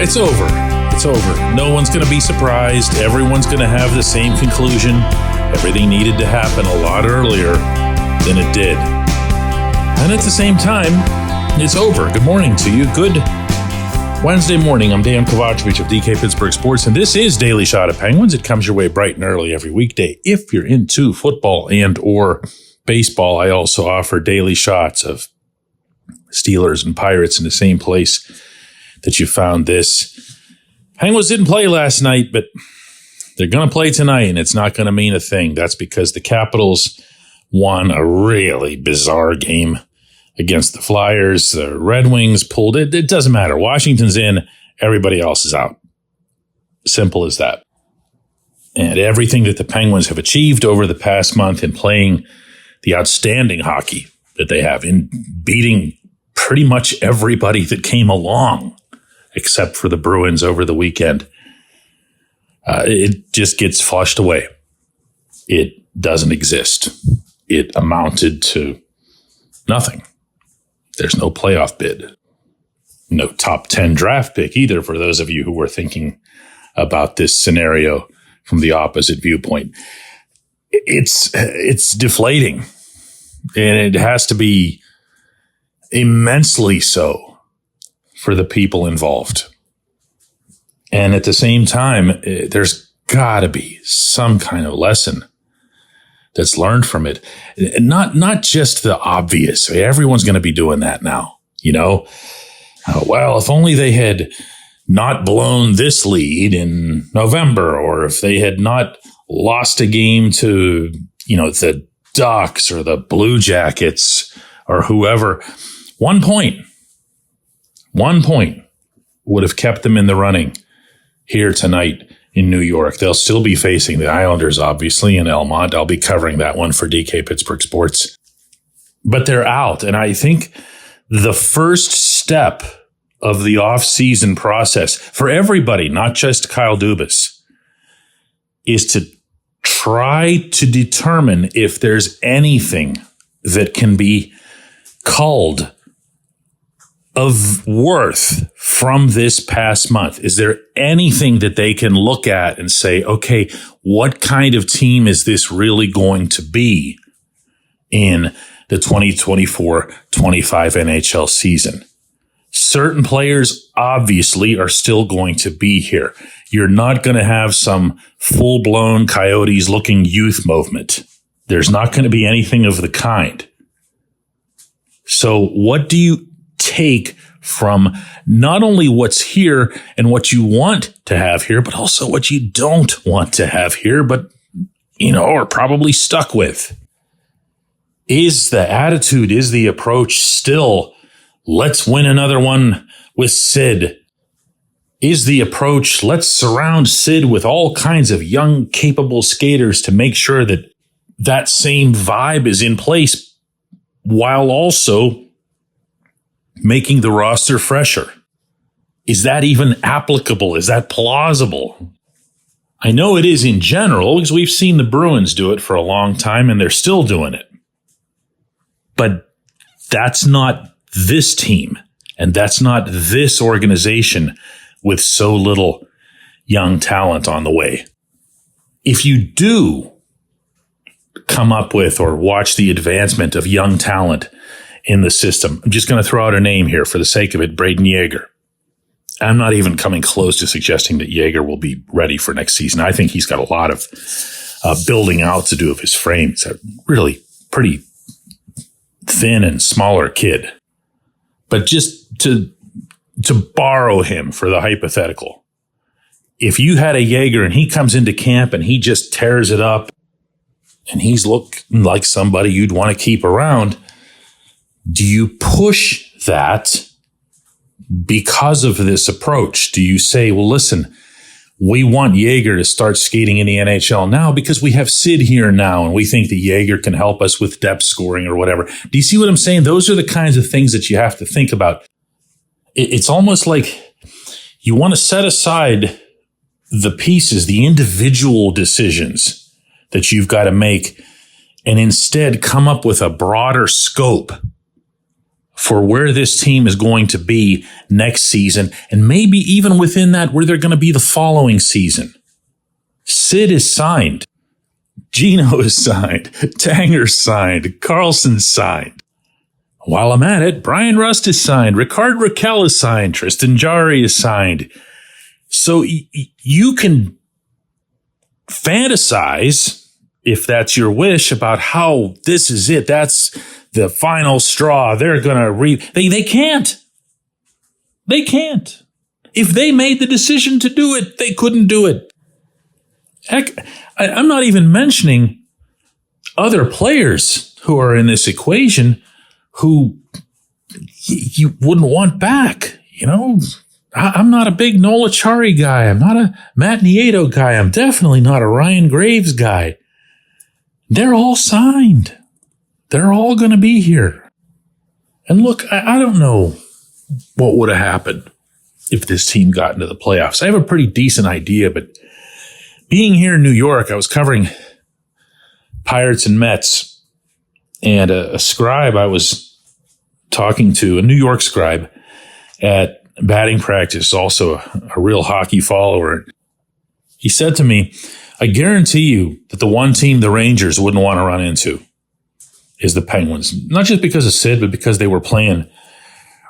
It's over. It's over. No one's going to be surprised. Everyone's going to have the same conclusion. Everything needed to happen a lot earlier than it did. And at the same time, it's over. Good morning to you. Good Wednesday morning. I'm Dejan Kovacevic of DK Pittsburgh Sports, and this is Daily Shot of Penguins. It comes your way bright and early every weekday. If you're into football and or baseball, I also offer daily shots of Steelers and Pirates in the same place that you found this. Penguins didn't play last night, but they're going to play tonight, and it's not going to mean a thing. That's because the Capitals won a really bizarre game against the Flyers. The Red Wings pulled it. It doesn't matter. Washington's in. Everybody else is out. Simple as that. And everything that the Penguins have achieved over the past month in playing the outstanding hockey that they have, in beating pretty much everybody that came along, except for the Bruins over the weekend, it just gets flushed away. It doesn't exist. It amounted to nothing. There's no playoff bid. No top 10 draft pick either, for those of you who were thinking about this scenario from the opposite viewpoint. It's deflating, and it has to be immensely so for the people involved. And at the same time, there's got to be some kind of lesson that's learned from it. Not just the obvious. Everyone's going to be doing that now. You know, well, if only they had not blown this lead in November, or if they had not lost a game to, the Ducks or the Blue Jackets or whoever. 1 point would have kept them in the running here tonight in New York. They'll still be facing the Islanders, obviously, in Elmont. I'll be covering that one for DK Pittsburgh Sports. But they're out. And I think the first step of the off-season process for everybody, not just Kyle Dubas, is to try to determine if there's anything that can be culled of worth from this past month. Is there anything that they can look at and say, okay, what kind of team is this really going to be in the 2024-25 NHL season? Certain players obviously are still going to be here. You're not going to have some full-blown Coyotes-looking youth movement. There's not going to be anything of the kind. So what do you take from not only what's here and what you want to have here, but also what you don't want to have here, but, are probably stuck with? Is the attitude, is the approach still, let's win another one with Sid? Is the approach, let's surround Sid with all kinds of young, capable skaters to make sure that that same vibe is in place, while also making the roster fresher? Is that even applicable? Is that plausible? I know it is in general, because we've seen the Bruins do it for a long time, and they're still doing it. But that's not this team, and that's not this organization with so little young talent on the way. If you do come up with or watch the advancement of young talent in the system, I'm just going to throw out a name here for the sake of it, Braden Yeager. I'm not even coming close to suggesting that Yeager will be ready for next season. I think he's got a lot of building out to do of his frame. He's a really pretty thin and smaller kid. But just to borrow him for the hypothetical, if you had a Yeager and he comes into camp and he just tears it up and he's looking like somebody you'd want to keep around, do you push that because of this approach? Do you say, well, listen, we want Yeager to start skating in the NHL now because we have Sid here now and we think that Yeager can help us with depth scoring or whatever? Do you see what I'm saying? Those are the kinds of things that you have to think about. It's almost like you want to set aside the pieces, the individual decisions that you've got to make, and instead come up with a broader scope for where this team is going to be next season, and maybe even within that, where they're going to be the following season. Sid is signed. Gino is signed. Tanger's signed. Carlson's signed. While I'm at it, Brian Rust is signed. Ricard Raquel is signed. Tristan Jarry is signed. So you can fantasize, if that's your wish, about how this is it. That's the final straw. They're going to They can't. They can't. If they made the decision to do it, they couldn't do it. Heck, I'm not even mentioning other players who are in this equation who you wouldn't want back. You know, I'm not a big Nola Chari guy. I'm not a Matt Nieto guy. I'm definitely not a Ryan Graves guy. They're all signed. They're all going to be here. And look, I don't know what would have happened if this team got into the playoffs. I have a pretty decent idea, but being here in New York, I was covering Pirates and Mets, and a scribe I was talking to, a New York scribe at batting practice, also a real hockey follower. He said to me, I guarantee you that the one team the Rangers wouldn't want to run into is the Penguins. Not just because of Sid, but because they were playing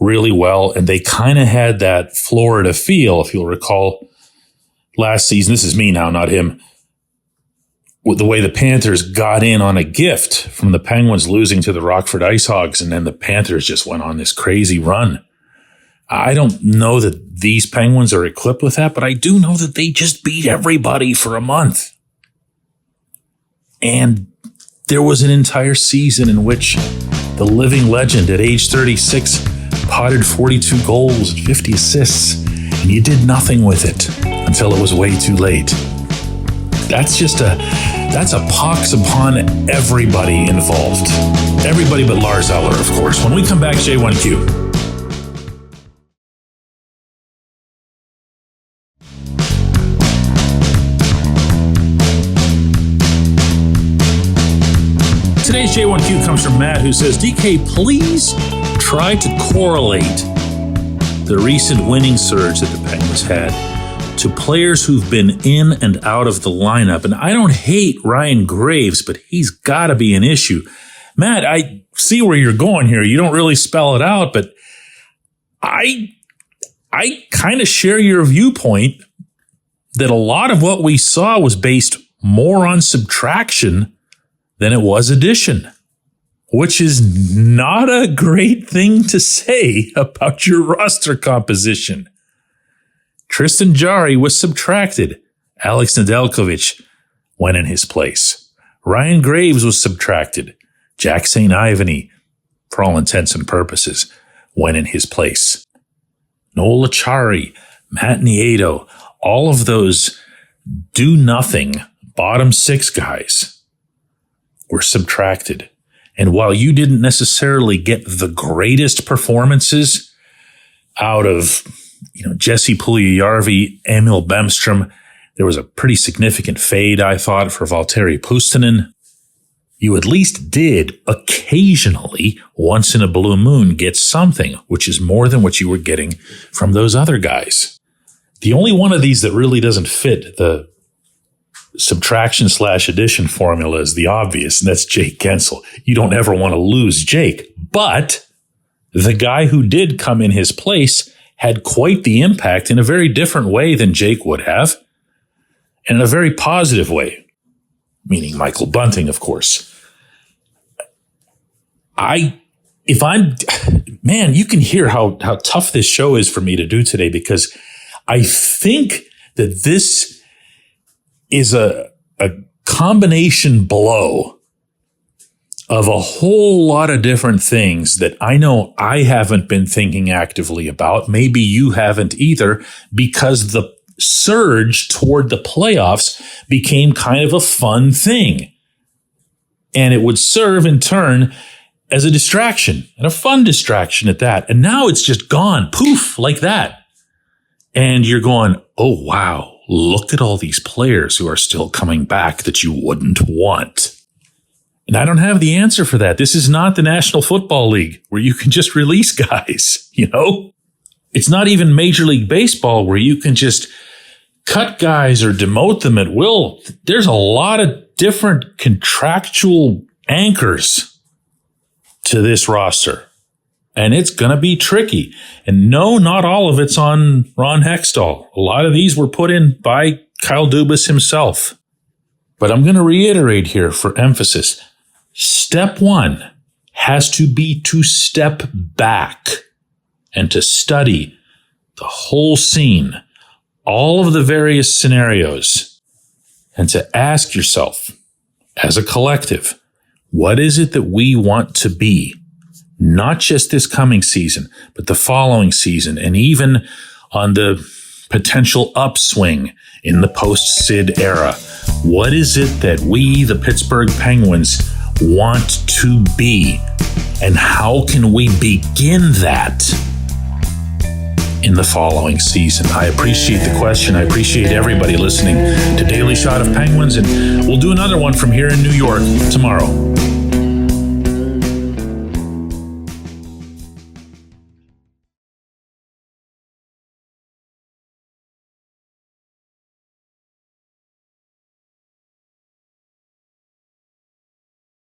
really well, and they kind of had that Florida feel, if you'll recall, last season. This is me now, not him. With the way the Panthers got in on a gift from the Penguins losing to the Rockford Ice Hogs, and then the Panthers just went on this crazy run. I don't know that these Penguins are equipped with that, but I do know that they just beat everybody for a month. And there was an entire season in which the living legend at age 36 potted 42 goals and 50 assists, and you did nothing with it until it was way too late. That's a pox upon everybody involved. Everybody but Lars Eller, of course. When we come back, J1Q. Today's J1Q comes from Matt, who says, DK, please try to correlate the recent winning surge that the Penguins had to players who've been in and out of the lineup. And I don't hate Ryan Graves, but he's got to be an issue. Matt, I see where you're going here. You don't really spell it out, but I kind of share your viewpoint that a lot of what we saw was based more on subtraction than it was addition, which is not a great thing to say about your roster composition. Tristan Jarry was subtracted. Alex Nedeljkovic went in his place. Ryan Graves was subtracted. Jack St. Ivany, for all intents and purposes, went in his place. Nola Chari, Matt Nieto, all of those do-nothing bottom six guys were subtracted. And while you didn't necessarily get the greatest performances out of Jesse Puljujarvi, Emil Bemstrom, there was a pretty significant fade, I thought, for Valtteri Puustinen. You at least did occasionally, once in a blue moon, get something, which is more than what you were getting from those other guys. The only one of these that really doesn't fit the subtraction/addition formula is the obvious, and that's Jake Gensel. You don't ever want to lose Jake, but the guy who did come in his place had quite the impact in a very different way than Jake would have, and in a very positive way, meaning Michael Bunting, of course. You can hear how tough this show is for me to do today, because I think that this is a combination blow of a whole lot of different things that I know I haven't been thinking actively about. Maybe you haven't either, because the surge toward the playoffs became kind of a fun thing. And it would serve in turn as a distraction, and a fun distraction at that. And now it's just gone, poof, like that. And you're going, oh, wow, look at all these players who are still coming back that you wouldn't want. And I don't have the answer for that. This is not the National Football League where you can just release guys, It's not even Major League Baseball where you can just cut guys or demote them at will. There's a lot of different contractual anchors to this roster. And it's going to be tricky. And no, not all of it's on Ron Hextall. A lot of these were put in by Kyle Dubas himself. But I'm going to reiterate here for emphasis. Step one has to be to step back and to study the whole scene, all of the various scenarios, and to ask yourself, as a collective, what is it that we want to be? Not just this coming season, but the following season, and even on the potential upswing in the post-Sid era. What is it that we, the Pittsburgh Penguins, want to be? And how can we begin that in the following season? I appreciate the question. I appreciate everybody listening to Daily Shot of Penguins, and we'll do another one from here in New York tomorrow.